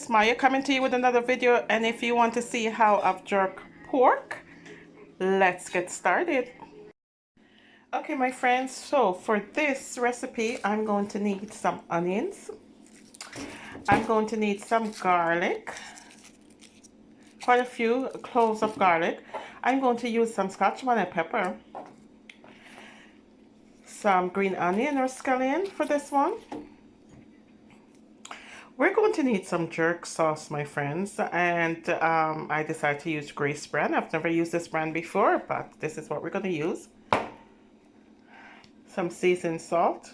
it's Maya coming to you with another video, and if you want to see how I've jerked pork, let's get started. Okay, my friends, so for this recipe I'm going to need some onions. I'm going to need some garlic, quite a few cloves of garlic. I'm going to use some Scotch bonnet pepper, some green onion or scallion for this one. We're going to need some jerk sauce, my friends, and I decided to use Grace brand. I've never used this brand before, but this is what we're going to use. Some seasoned salt,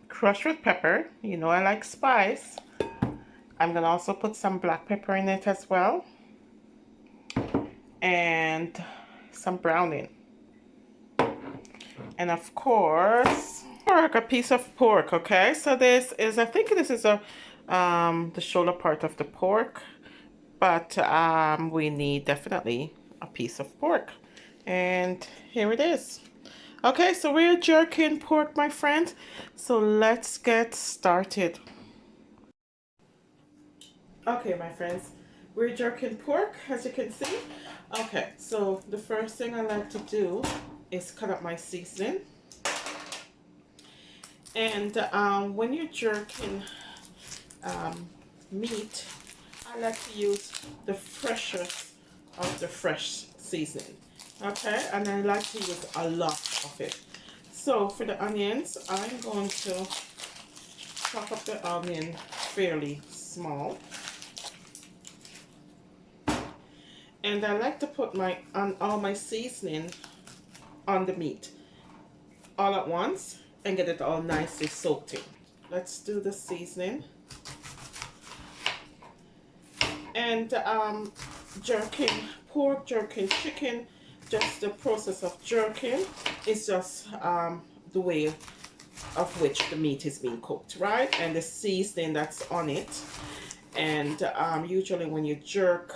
crushed red pepper. You know I like spice. I'm going to also put some black pepper in it as well, and some browning, and of course pork, a piece of pork. Okay, so this is, I think this is a the shoulder part of the pork, but we need definitely a piece of pork, and here it is. Okay, so we're jerking pork, my friend, so let's get started. Okay, my friends, we're jerking pork, as you can see. Okay, so the first thing I like to do is cut up my seasoning. And when you're jerking meat, I like to use the freshest of the fresh seasoning. Okay, and I like to use a lot of it. So for the onions, I'm going to chop up the onion fairly small. And I like to put all my seasoning on the meat all at once and get it all nicely soaked in. Let's do the seasoning. And jerking pork, jerking chicken, just the process of jerking is just the way of which the meat is being cooked, right? And the seasoning that's on it. And usually when you jerk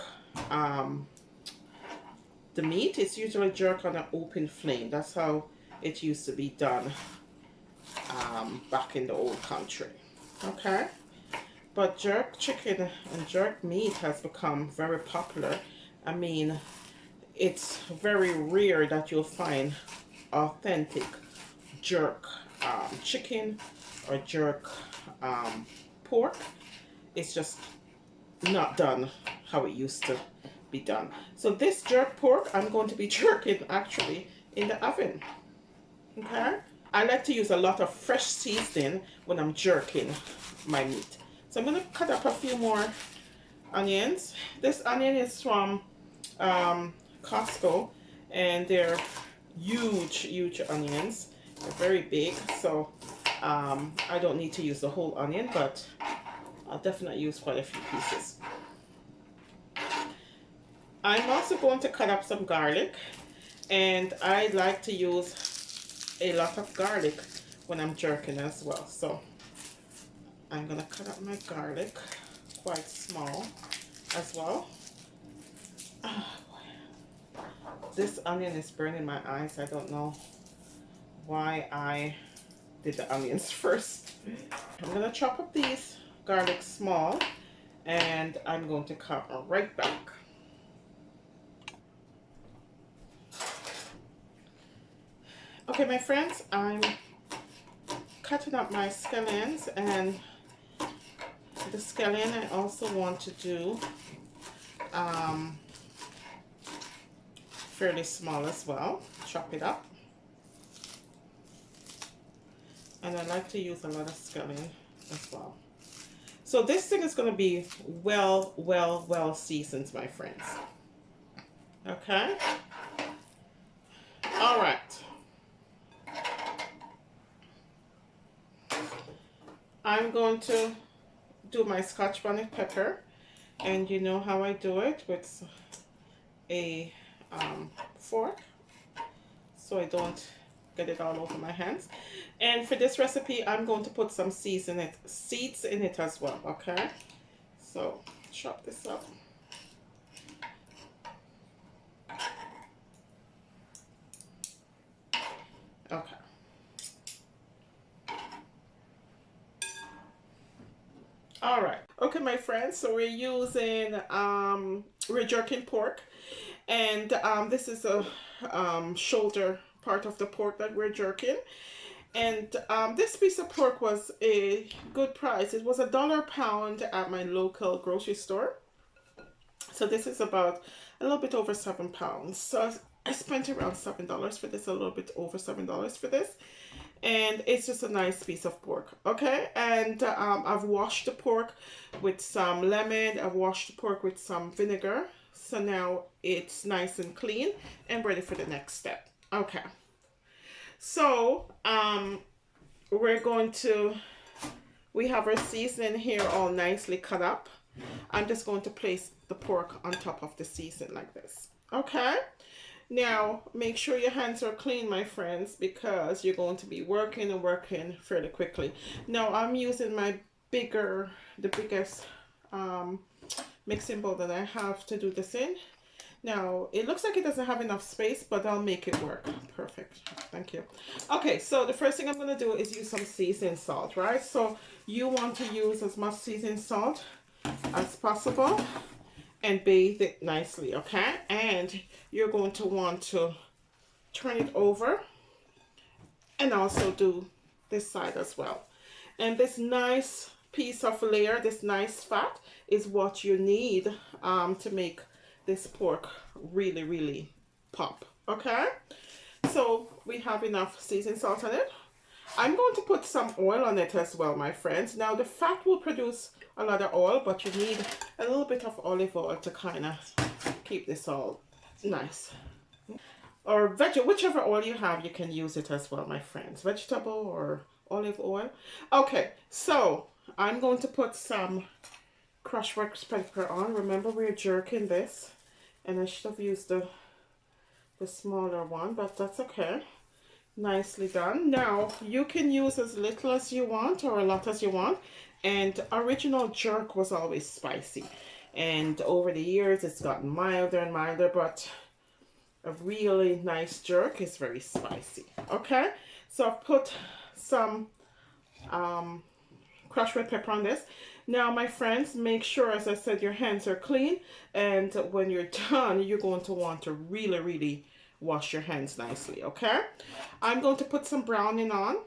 the meat, it's usually jerked on an open flame. That's how it used to be done back in the old country. Okay, but jerk chicken and jerk meat has become very popular. I mean, it's very rare that you'll find authentic jerk chicken or jerk pork. It's just not done how it used to be done. So this jerk pork, I'm going to be jerking actually in the oven. Okay, I like to use a lot of fresh seasoning when I'm jerking my meat. So I'm going to cut up a few more onions. This onion is from Costco, and they're huge onions. They're very big, so I don't need to use the whole onion, but I'll definitely use quite a few pieces. I'm also going to cut up some garlic, and I like to use a lot of garlic when I'm jerking as well. So I'm going to cut up my garlic quite small as well. This onion is burning my eyes. I don't know why I did the onions first. I'm going to chop up these garlic small, and I'm going to come right back. Okay, my friends, I'm cutting up my scallions, and the scallion I also want to do fairly small as well. Chop it up, and I like to use a lot of scallion as well. So this thing is going to be well seasoned, my friends. Okay, all right. I'm going to do my Scotch bonnet pepper, and you know how I do it, with a fork, so I don't get it all over my hands. And for this recipe, I'm going to put some seeds in it as well. Okay, so chop this up. Okay. All right. Okay, my friends. So we're using we're jerking pork, and this is a shoulder part of the pork that we're jerking. And this piece of pork was a good price. It was $1 a pound at my local grocery store. So this is about a little bit over £7. So I spent around $7 for this, a little bit over $7 for this. And it's just a nice piece of pork, okay? And I've washed the pork with some lemon. I've washed the pork with some vinegar. So now it's nice and clean and ready for the next step. Okay. So we have our seasoning here all nicely cut up. I'm just going to place the pork on top of the seasoning like this. Okay. Now, make sure your hands are clean, my friends, because you're going to be working and working fairly quickly. Now, I'm using the biggest mixing bowl that I have to do this in. Now, it looks like it doesn't have enough space, but I'll make it work. Perfect. Thank you. Okay, so the first thing I'm going to do is use some seasoning salt, right? So you want to use as much seasoning salt as possible and bathe it nicely, okay? And you're going to want to turn it over and also do this side as well. And this nice piece of layer, this nice fat is what you need to make this pork really, really pop, okay? So we have enough seasoned salt on it. I'm going to put some oil on it as well, my friends. Now the fat will produce a lot of oil, but you need a little bit of olive oil to kind of keep this all nice. Or whichever oil you have, you can use it as well, my friends. Vegetable or olive oil. Okay, so I'm going to put some crushed red pepper on. Remember, we're jerking this, and I should have used the smaller one, but that's okay. Nicely done. Now you can use as little as you want or a lot as you want, and original jerk was always spicy, and over the years it's gotten milder and milder, but a really nice jerk is very spicy. Okay, so I've put some crushed red pepper on this. Now, my friends, make sure, as I said, your hands are clean, and when you're done, you're going to want to really wash your hands nicely, okay? I'm going to put some browning on,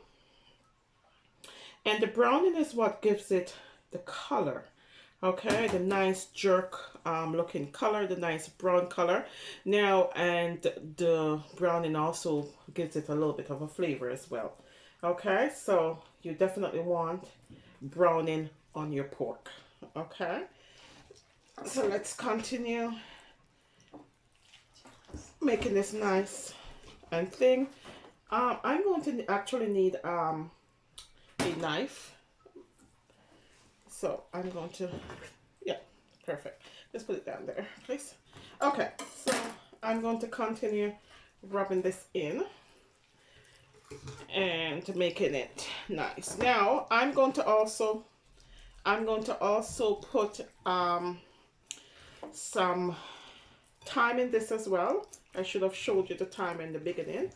and the browning is what gives it the color, okay? The nice jerk looking color, the nice brown color. Now, and the browning also gives it a little bit of a flavor as well, okay? So you definitely want browning on your pork, okay? So let's continue making this nice and thin. I'm going to actually need a knife, so I'm going to, yeah, perfect. Just put it down there, please. Okay, so I'm going to continue rubbing this in and making it nice. Now I'm going to also put some thyme in this as well. I should have showed you the thyme in the beginning.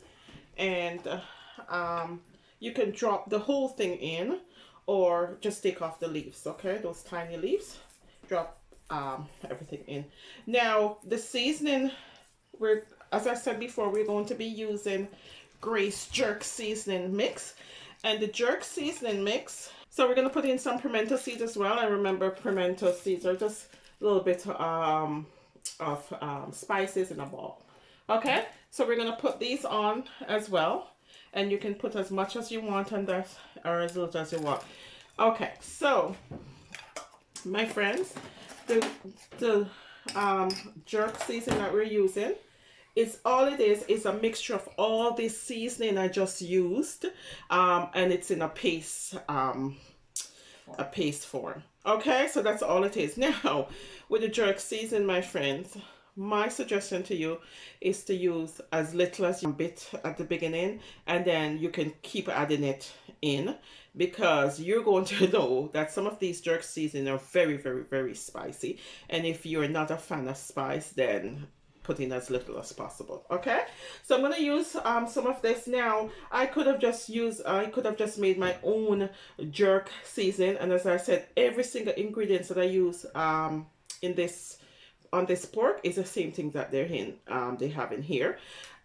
And you can drop the whole thing in or just take off the leaves, okay? Those tiny leaves. Drop everything in. Now, the seasoning, as I said before, we're going to be using Grace Jerk Seasoning Mix. And the jerk seasoning mix, so we're going to put in some pimento seeds as well. I remember pimento seeds are just a little bit of spices in a ball. Okay, so we're going to put these on as well, and you can put as much as you want on that or as little as you want. Okay, so my friends, the jerk seasoning that we're using, all it is a mixture of all this seasoning I just used, and it's in a paste form. Okay, so that's all it is. Now, with the jerk seasoning, my friends, my suggestion to you is to use as little as you bit at the beginning, and then you can keep adding it in, because you're going to know that some of these jerk seasoning are very spicy, and if you're not a fan of spice, then put in as little as possible. Okay, so I'm going to use some of this now. I could have just made my own jerk season, and as I said, every single ingredient that I use in this on this pork is the same thing that they have in here,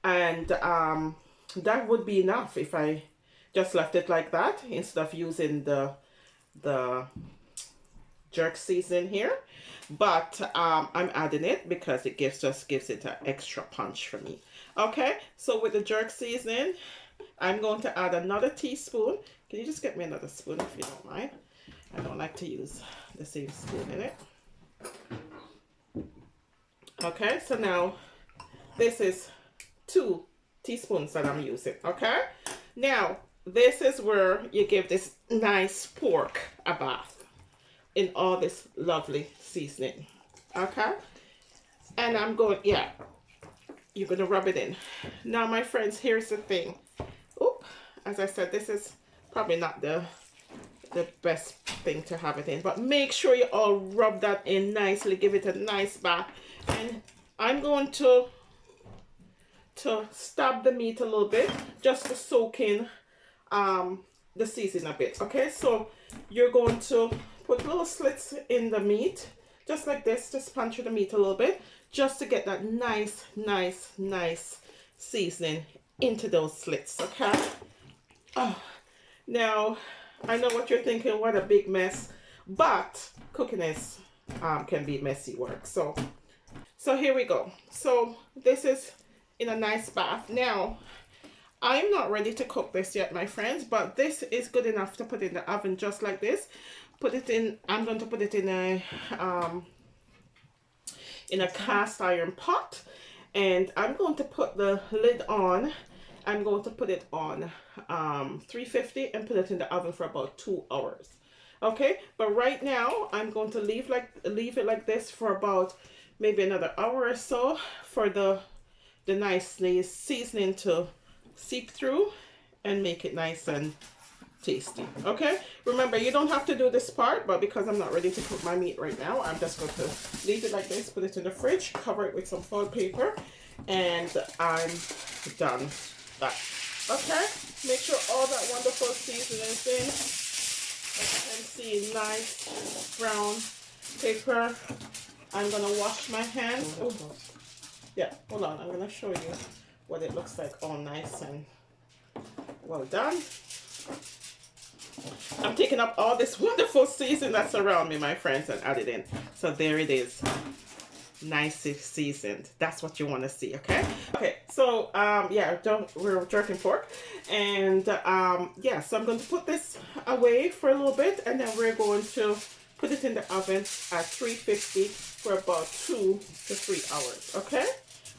and that would be enough if I just left it like that instead of using the jerk season here. But I'm adding it because it just gives it an extra punch for me. Okay, so with the jerk seasoning, I'm going to add another teaspoon. Can you just get me another spoon if you don't mind? I don't like to use the same spoon in it. Okay, so now this is 2 teaspoons that I'm using. Okay, now this is where you give this nice pork a bath in all this lovely seasoning. Okay, and I'm going, yeah, you're gonna rub it in. Now my friends, here's the thing. Oop, as I said, this is probably not the best thing to have it in, but make sure you all rub that in nicely, give it a nice bath. And I'm going to stab the meat a little bit just to soak in the seasoning a bit. Okay, so you're going to put little slits in the meat just like this, just punch the meat a little bit just to get that nice seasoning into those slits. Okay, now I know what you're thinking, what a big mess, but cooking is can be messy work. So here we go. So this is in a nice bath. Now I'm not ready to cook this yet, my friends, but this is good enough to put in the oven just like this. Put it in, I'm going to put it in a cast iron pot, and I'm going to put the lid on. I'm going to put it on 350 and put it in the oven for about 2 hours. Okay, but right now I'm going to leave it like this for about maybe another hour or so for the nice seasoning to seep through and make it nice and tasty. Okay, remember, you don't have to do this part, but because I'm not ready to cook my meat right now, I'm just going to leave it like this, put it in the fridge, cover it with some foil paper, and I'm done that. Okay, make sure all that wonderful seasoning is in. As you can see, nice brown paper. I'm gonna wash my hands. Oh, yeah, hold on, I'm gonna show you what it looks like, all nice and well done. I'm taking up all this wonderful seasoning that's around me, my friends, and add it in. So there it is, nicely seasoned. That's what you want to see. Okay, so yeah, we're jerking pork, and yeah, so I'm going to put this away for a little bit, and then we're going to put it in the oven at 350 for about 2 to 3 hours. Okay,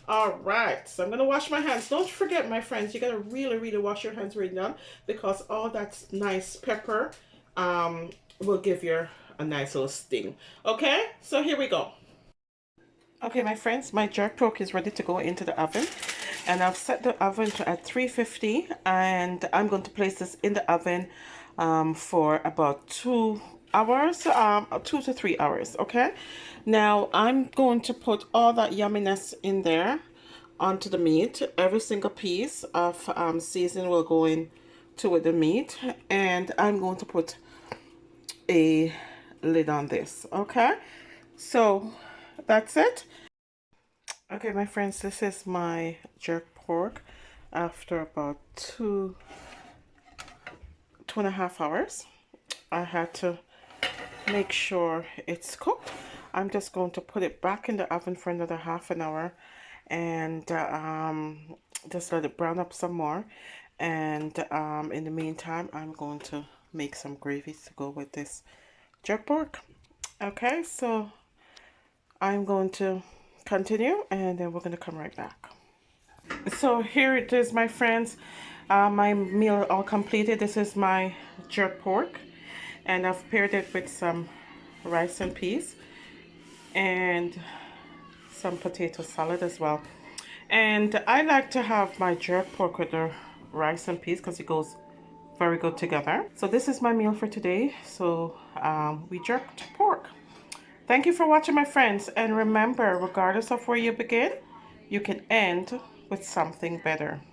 all right, so I'm gonna wash my hands. Don't forget, my friends, you gotta really wash your hands right now, because all that nice pepper will give you a nice little sting. Okay, so here we go. Okay, my friends, my jerk pork is ready to go into the oven, and I've set the oven to at 350, and I'm going to place this in the oven for about 2 hours, 2 to 3 hours. Okay, now I'm going to put all that yumminess in there onto the meat. Every single piece of seasoning will go in to the meat, and I'm going to put a lid on this. Okay, so that's it. Okay, my friends, this is my jerk pork after about 2.5 hours. I had to make sure it's cooked. I'm just going to put it back in the oven for another half an hour, and just let it brown up some more. And in the meantime, I'm going to make some gravies to go with this jerk pork. Okay, so I'm going to continue, and then we're going to come right back. So here it is, my friends. My meal all completed. This is my jerk pork, and I've paired it with some rice and peas and some potato salad as well. And I like to have my jerk pork with the rice and peas because it goes very good together. So this is my meal for today. So we jerked pork. Thank you for watching, my friends, and remember, regardless of where you begin, you can end with something better.